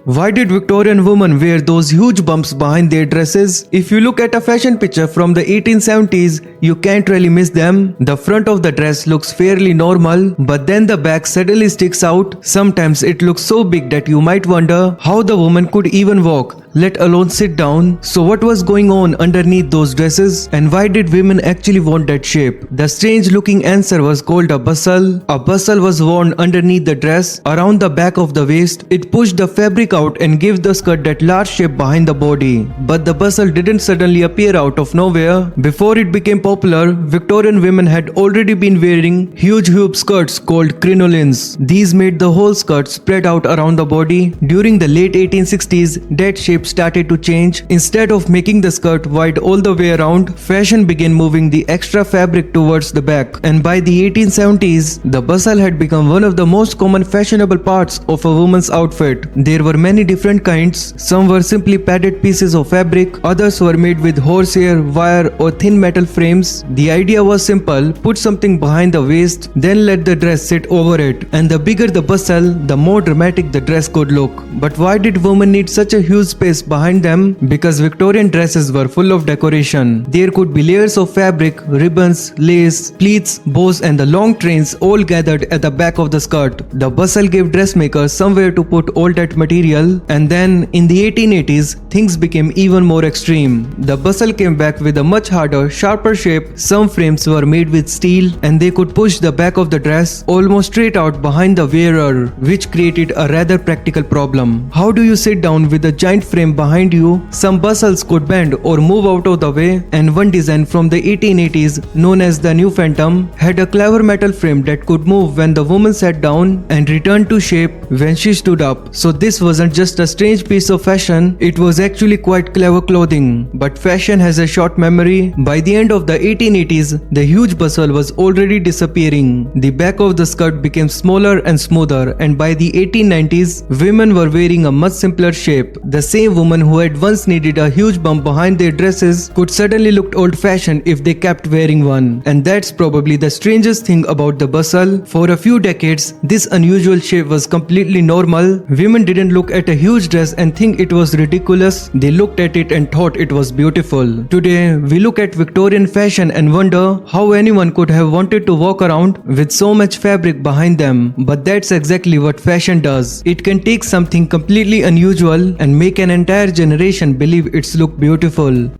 Why did Victorian women wear those huge bumps behind their dresses? If you look at a fashion picture from the 1870s, you can't really miss them. The front of the dress looks fairly normal, but then the back suddenly sticks out. Sometimes it looks so big that you might wonder how the woman could even walk, let alone sit down. So what was going on underneath those dresses, and why did women actually want that shape? The strange looking answer was called a bustle. A bustle was worn underneath the dress, around the back of the waist. It pushed the fabric out and gave the skirt that large shape behind the body. But the bustle didn't suddenly appear out of nowhere. Before it became popular, Victorian women had already been wearing huge hoop skirts called crinolines. These made the whole skirt spread out around the body. During the late 1860s, that shape started to change. Instead of making the skirt wide all the way around, fashion began moving the extra fabric towards the back. And by the 1870s, the bustle had become one of the most common fashionable parts of a woman's outfit. There were many different kinds. Some were simply padded pieces of fabric, others were made with horsehair, wire or thin metal frames. The idea was simple: put something behind the waist, then let the dress sit over it. And the bigger the bustle, the more dramatic the dress could look. But why did women need such a huge space behind them? Because Victorian dresses were full of decoration. There could be layers of fabric, ribbons, lace, pleats, bows and the long trains all gathered at the back of the skirt. The bustle gave dressmakers somewhere to put all that material. And then in the 1880s, things became even more extreme. The bustle came back with a much harder, sharper shape. Some frames were made with steel and they could push the back of the dress almost straight out behind the wearer, which created a rather practical problem. How do you sit down with a giant frame behind you? Some bustles could bend or move out of the way, and one design from the 1880s, known as the New Phantom, had a clever metal frame that could move when the woman sat down and return to shape when she stood up. So this wasn't just a strange piece of fashion, it was actually quite clever clothing. But fashion has a short memory. By the end of the 1880s, the huge bustle was already disappearing. The back of the skirt became smaller and smoother, and by the 1890s, women were wearing a much simpler shape. The same woman who had once needed a huge bump behind their dresses could suddenly look old-fashioned if they kept wearing one. And that's probably the strangest thing about the bustle. For a few decades, this unusual shape was completely normal. Women didn't look at a huge dress and think it was ridiculous. They looked at it and thought it was beautiful. Today, we look at Victorian fashion and wonder how anyone could have wanted to walk around with so much fabric behind them. But that's exactly what fashion does. It can take something completely unusual and make an entire generation believe it's look beautiful.